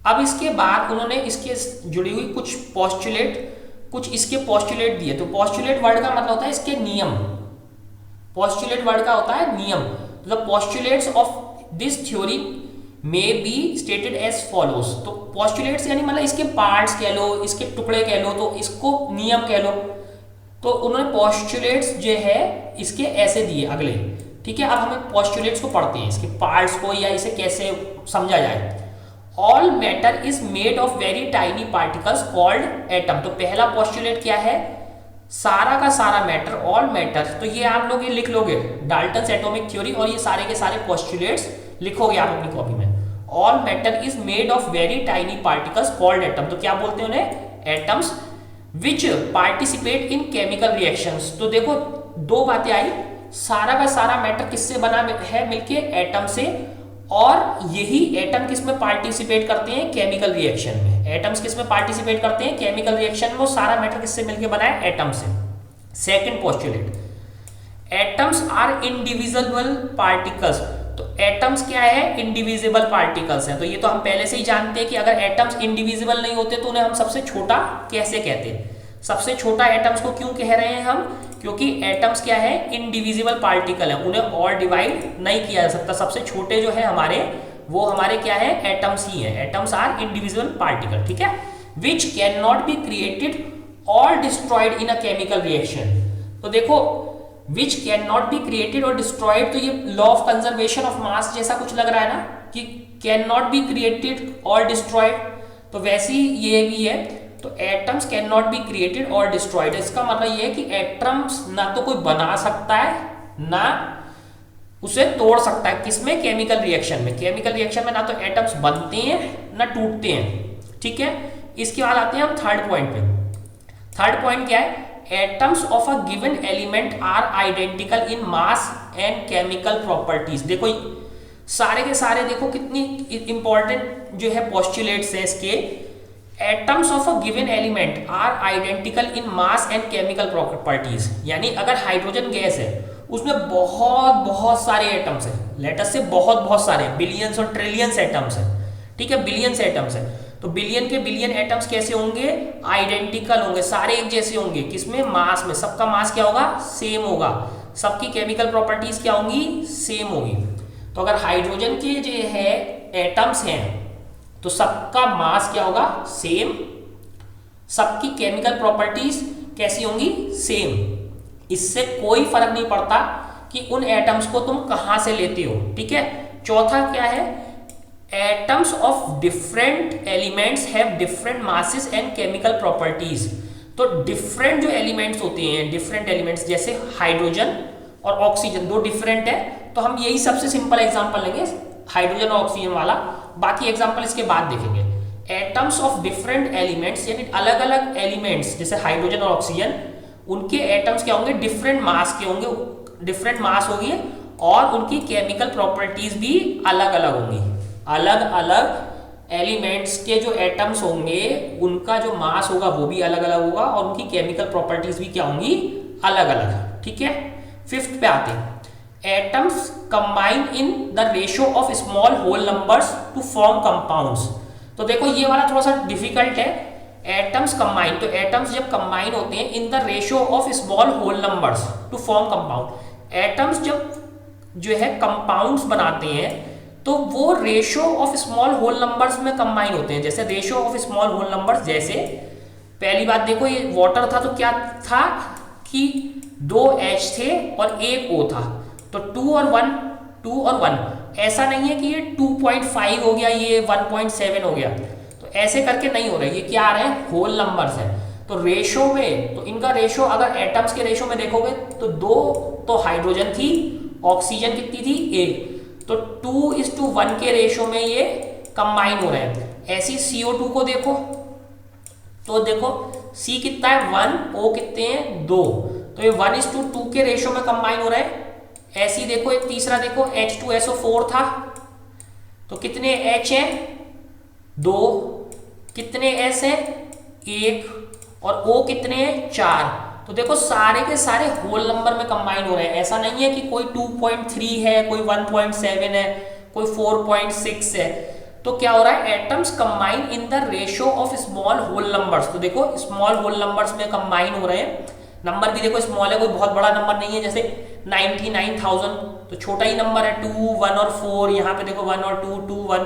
अब इसके बाद उन्होंने इसके जुड़ी हुई कुछ इसके पोस्टुलेट दिए। तो पोस्टुलेट वर्ड का मतलब होता है इसके नियम, पोस्टुलेट वर्ड का होता है नियम। The postulates of this theory may be stated as follows. तो पोस्टुलेट्स यानी मतलब इसके पार्ट्स कह लो, इसके टुकड़े कह लो, तो इसको नियम कह लो। तो उन्होंने पोस्टुलेट्स जो है इसके ऐसे दिए अगले। ठीक है, अब हमें पोस्टुलेट्स को पढ़ते हैं, इसके पार्ट्स को, या इसे कैसे समझा जाए। All matter is made of very tiny particles called atom. तो पहला पोस्टुलेट क्या है, सारा का सारा मैटर, ऑल मैटर। तो ये आप लोग ये लिख लोगे डाल्टन्स एटॉमिक थ्योरी, और ये सारे के सारे पोस्टुलेट्स लिखोगे आप अपनी कॉपी में। All matter is made of very tiny particles called atom. तो क्या बोलते हैं उन्हें, atoms, which participate in chemical reactions. तो देखो दो बातें आई, सारा का सारा मैटर किससे बना है, मिलके एटम से, और यही एटम किस में पार्टिसिपेट करते हैं, केमिकल रिएक्शन में। एटम्स किस में पार्टिसिपेट करते हैं, केमिकल रिएक्शन में। वो सारा मैटर किससे मिलके बना है, एटम से। Second postulate, atoms are indivisible particles. तो एटम्स क्या है, इंडिविजिबल पार्टिकल्स हैं। तो ये तो हम पहले से ही जानते हैं कि अगर एटम्स इंडिविजिबल नहीं होते तो उन्हें हम सबसे छोटा कैसे कहते हैं। सबसे छोटा एटम्स को क्यों कह रहे हैं हम, क्योंकि एटम्स क्या है, इंडिविजिबल पार्टिकल है, उन्हें और डिवाइड नहीं किया जा सकता। सबसे छोटे जो है हमारे, वो हमारे क्या है, एटम्स ही है। एटम्स आर इंडिविजिबल पार्टिकल, ठीक है, which can not be created और destroyed in a chemical reaction. तो देखो which can not be created और डिस्ट्रॉयड, तो ये law of conservation of mass जैसा कुछ लग रहा है ना, कि कैन नॉट बी क्रिएटेड और डिस्ट्रॉयड। तो वैसे ही ये भी है, तो atoms can not be created और डिस्ट्रॉयड। इसका मतलब ये है कि एटम्स ना तो कोई बना सकता है, ना उसे तोड़ सकता है। किसमें, केमिकल रिएक्शन में। केमिकल रिएक्शन में ना तो एटम्स बनते हैं ना टूटते हैं, ठीक है। इसके बाद आते हैं हम थर्ड पॉइंट पे। थर्ड पॉइंट क्या है, atoms of a given element are identical in mass and chemical properties. देखो सारे के सारे देखो कितनी इंपॉर्टेंट जो है पोस्टुलेट्स है इसके। Atoms of a given element are identical in mass and chemical properties. यानी अगर हाइड्रोजन गैस है, उसमें बहुत बहुत सारे एटम्स है, लेटर से बहुत बहुत सारे, बिलियंस और ट्रिलियंस एटम्स है, ठीक है, बिलियंस एटम्स है। तो बिलियन के बिलियन एटम्स कैसे होंगे, आइडेंटिकल होंगे, सारे एक जैसे होंगे। किसमें, मास में। सबका मास क्या होगा, सेम होगा। सबकी केमिकल प्रॉपर्टीज क्या होंगी, सेम होगी। तो अगर हाइड्रोजन के जो है एटम्स हैं, तो सबका मास क्या होगा, सेम। सबकी केमिकल प्रॉपर्टीज कैसी होंगी, सेम। इससे कोई फर्क नहीं पड़ता कि उन एटम्स को तुम कहां से लेते हो, ठीक है। चौथा क्या है, atoms of different elements have different masses and chemical properties. तो डिफरेंट जो एलिमेंट्स होते हैं, डिफरेंट एलिमेंट्स जैसे हाइड्रोजन और ऑक्सीजन, दो डिफरेंट है। तो हम यही सबसे सिंपल एग्जांपल लेंगे, हाइड्रोजन और ऑक्सीजन वाला। बाकी एग्जांपल इसके बाद देखेंगे। एटम्स ऑफ डिफरेंट एलिमेंट्स यानी अलग अलग एलिमेंट्स जैसे हाइड्रोजन और ऑक्सीजन, उनके एटम्स क्या होंगे, डिफरेंट मास के होंगे, डिफरेंट मास होगी, और उनकी केमिकल प्रॉपर्टीज भी अलग अलग होंगी। अलग अलग एलिमेंट्स के जो एटम्स होंगे, उनका जो मास होगा वो भी अलग अलग होगा, और उनकी केमिकल प्रॉपर्टीज भी क्या होंगी, अलग अलग, ठीक है। फिफ्थ पे आते हैं, atoms combine in the ratio of small whole numbers to form compounds. तो देखो ये वाला थोड़ा सा डिफिकल्ट है। एटम्स कंबाइन, तो एटम्स जब कंबाइन होते हैं in the ratio of small whole numbers to form compound. Atoms जब जो है कंपाउंड्स बनाते हैं, तो वो ratio of small whole numbers में कंबाइन होते हैं। जैसे ratio of small whole numbers, जैसे पहली बात देखो, ये वाटर था तो क्या था कि 2 H थे और 1 O था, तो 2 और 1। ऐसा नहीं है कि ये 2.5 हो गया, ये 1.7 हो गया, तो ऐसे करके नहीं हो रहा है। ये क्या आ रहे हैं, होल नंबर्स है। तो रेशो में, तो इनका रेशो अगर एटम्स के रेशो में देखोगे तो 2 तो हाइड्रोजन थी, ऑक्सीजन कितनी थी, 1, तो 2:1 के रेशो में ये कंबाइन हो रहे हैं। ऐसी CO2 को देखो, तो देखो C कितना है 1, O कितने हैं 2, तो ये 1:2 के रेशो में कंबाइन हो रहे हैं। ऐसी देखो एक तीसरा देखो H2SO4 था, तो कितने H है 2, कितने S है 1, और O कितने हैं 4। तो देखो सारे के सारे होल नंबर में कंबाइन हो रहे हैं। ऐसा नहीं है कि कोई 2.3 है, कोई 1.7 है, कोई 4.6 है। तो क्या हो रहा है, atoms combine in the ratio of small whole numbers. तो देखो स्मॉल होल नंबर्स में कंबाइन हो रहे हैं, नंबर भी देखो स्मॉल है, कोई बहुत बड़ा नंबर नहीं है, जैसे 99,000 तो छोटा ही नंबर है, 2, 1 और 4, यहाँ पे देखो 1 और 2, 2, 1।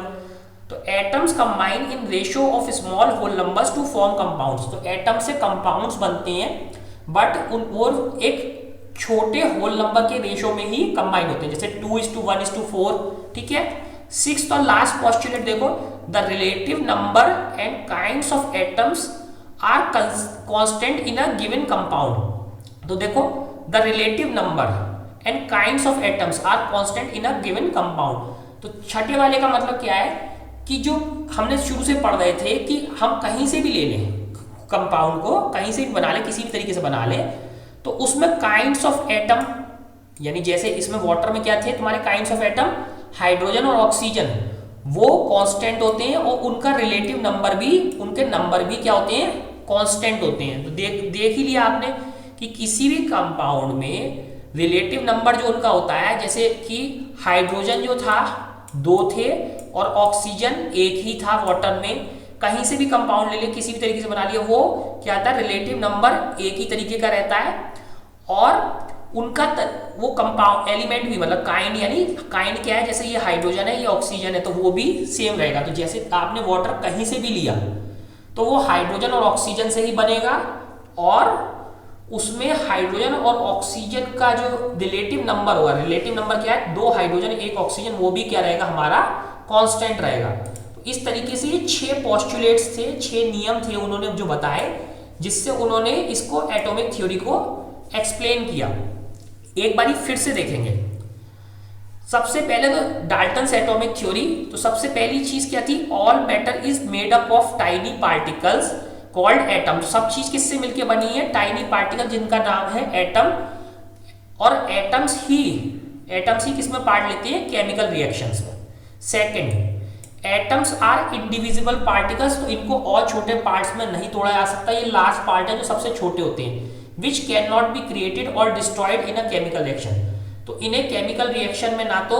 तो atoms combine in ratio of small whole numbers to form compounds. तो एटम से कंपाउंड्स बनते हैं, बट उन और एक छोटे होल नंबर के रेशियो में ही कंबाइन होते हैं, जैसे 2:1:4, ठीक है। सिक्स्थ और लास्ट पोस्टुलेट देखो, the relative number and kinds of atoms are constant in a given compound. तो देखो the relative number and kinds of atoms are constant in a given compound. तो छठे वाले का मतलब क्या है कि जो हमने शुरू से पढ़ रहे थे कि हम कहीं से भी ले लें कंपाउंड को, कहीं से भी बना लें, किसी भी तरीके से बना लें, तो उसमें काइंड्स ऑफ एटम, यानी जैसे इसमें वाटर में क्या थे तुम्हारे काइंड्स ऑफ एटम, हाइड्रोजन और ऑक्सीजन, वो कांस्टेंट होते हैं और उनका रिलेटिव नंबर भी, उनके नंबर भी क्या होते हैं, कांस्टेंट होते हैं। तो देख ही लिया आपने कि किसी भी कंपाउंड में रिलेटिव नंबर जो उनका होता है, जैसे कि हाइड्रोजन जो था 2 थे और ऑक्सीजन 1 ही था वाटर में, कहीं से भी कंपाउंड ले लिया, किसी भी तरीके से बना लिया, वो क्या था, रिलेटिव नंबर एक ही तरीके का रहता है और उनका वो कंपाउंड एलिमेंट भी, मतलब काइंड, यानी काइंड क्या है, जैसे ये हाइड्रोजन है, ये ऑक्सीजन है, तो वो भी सेम रहेगा। तो जैसे आपने वाटर कहीं से भी लिया तो वो हाइड्रोजन और ऑक्सीजन से ही बनेगा और उसमें हाइड्रोजन और ऑक्सीजन का जो रिलेटिव नंबर होगा, रिलेटिव नंबर क्या है, 2 हाइड्रोजन 1 ऑक्सीजन, वो भी क्या रहेगा, हमारा कांस्टेंट रहेगा। तो इस तरीके से ये 6 पोस्टुलेट्स थे, 6 नियम थे उन्होंने जो बताए, जिससे उन्होंने इसको एटॉमिक थ्योरी को एक्सप्लेन किया। एक बारी फिर से देखेंगे। सबसे पहले तो डाल्टन्स एटॉमिक थ्योरी। तो सबसे पहली चीज क्या थी, all matter is made up of tiny particles called atom. सब चीज किससे मिलकर बनी है, टाइनी पार्टिकल, जिनका नाम है एटम। और एटम्स ही किसमें पार्ट लेते हैं, केमिकल रिएक्शंस में। Second, atoms are indivisible particles. तो इनको और छोटे पार्ट्स में नहीं तोड़ा जा सकता, ये लास्ट पार्ट है जो सबसे छोटे होते हैं। Which can not be created और destroyed in a chemical reaction. तो इन्हें केमिकल रिएक्शन में ना तो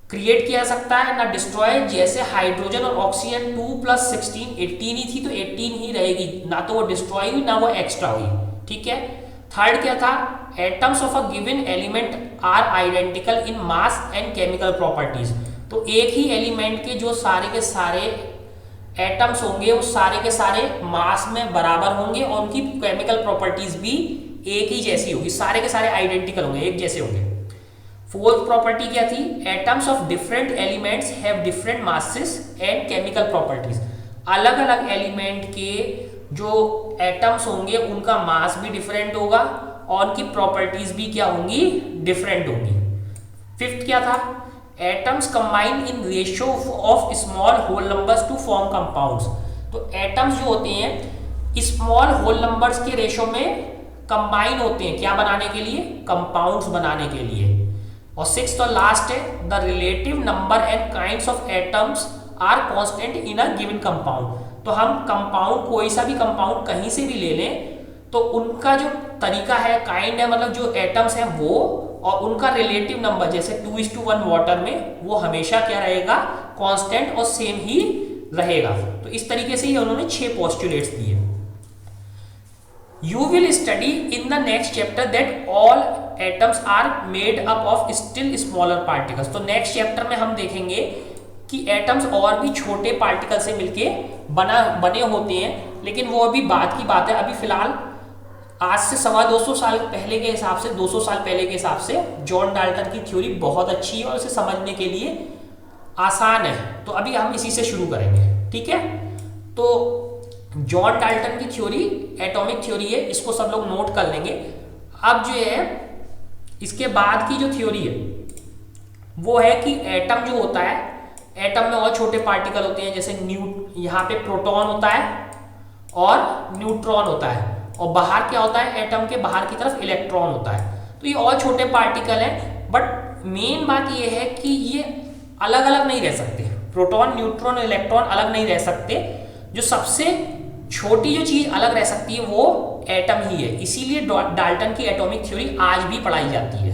क्रिएट किया जा सकता है ना डिस्ट्रॉय। जैसे हाइड्रोजन और ऑक्सीजन 2 + 16 18 ही थी, तो 18 ही रहेगी, ना तो वो डिस्ट्रॉय हुई ना वो एक्स्ट्रा हुई, ठीक है। थर्ड क्या था, atoms of a given element are identical in mass and chemical properties. तो एक ही एलिमेंट के जो सारे के सारे एटम्स होंगे वो सारे के सारे मास में बराबर होंगे और उनकी केमिकल प्रॉपर्टीज भी एक ही जैसी होगी, सारे के सारे आइडेंटिकल होंगे, एक जैसे होंगे। फोर्थ प्रॉपर्टी क्या थी, atoms of different elements have different masses and chemical properties. अलग अलग एलिमेंट के जो एटम्स होंगे उनका मास भी डिफरेंट होगा और उनकी प्रॉपर्टीज भी क्या होंगी, डिफरेंट होंगी। फिफ्थ क्या था, atoms combine in ratio of small whole numbers to form compounds. तो एटम्स जो होते हैं स्मॉल होल नंबर्स के रेशियो में कंबाइन होते हैं, क्या बनाने के लिए, कंपाउंड्स बनाने के लिए। और सिक्स्थ और लास्ट है, the relative number and kinds of atoms are constant in a given compound. तो हम कंपाउंड, कोई सा भी कंपाउंड कहीं से भी ले लें तो उनका जो तरीका है, काइंड है, मतलब जो एटम्स हैं वो, और उनका रिलेटिव नंबर जैसे 2:1 वाटर में, वो हमेशा क्या रहेगा, कांस्टेंट और सेम ही रहेगा। तो इस तरीके से ही उन्होंने 6 पोस्टुलेट्स दिए। You will study in the next chapter that all atoms are made up of still smaller particles। तो नेक्स्ट चैप्टर में हम देखेंगे कि एटम्स और भी छोटे पार्टिकल से मिलके बने होते हैं, लेकिन वो अभी बाद की बात है। अभी फिलहाल आज से 250 साल पहले के हिसाब से, 200 साल पहले के हिसाब से जॉन डाल्टन की थ्योरी बहुत अच्छी है और इसे समझने के लिए आसान है। तो अभी हम इसी से शुरू करेंगे, ठीक है। तो जॉन डाल्टन की थ्योरी एटॉमिक थ्योरी है, इसको सब लोग नोट कर लेंगे। अब जो है इसके बाद की जो थ्योरी है वो है कि एटम जो होता है, एटम में और छोटे पार्टिकल होते हैं, जैसे यहाँ पे प्रोटॉन होता है और न्यूट्रॉन होता है, और बाहर क्या होता है, एटम के बाहर की तरफ इलेक्ट्रॉन होता है। तो ये और छोटे पार्टिकल हैं, बट मेन बात ये है कि ये अलग अलग नहीं रह सकते। प्रोटॉन, न्यूट्रॉन, इलेक्ट्रॉन अलग नहीं रह सकते। जो सबसे छोटी जो चीज अलग रह सकती है वो एटम ही है। इसीलिए डाल्टन की एटॉमिक थ्योरी आज भी पढ़ाई जाती है।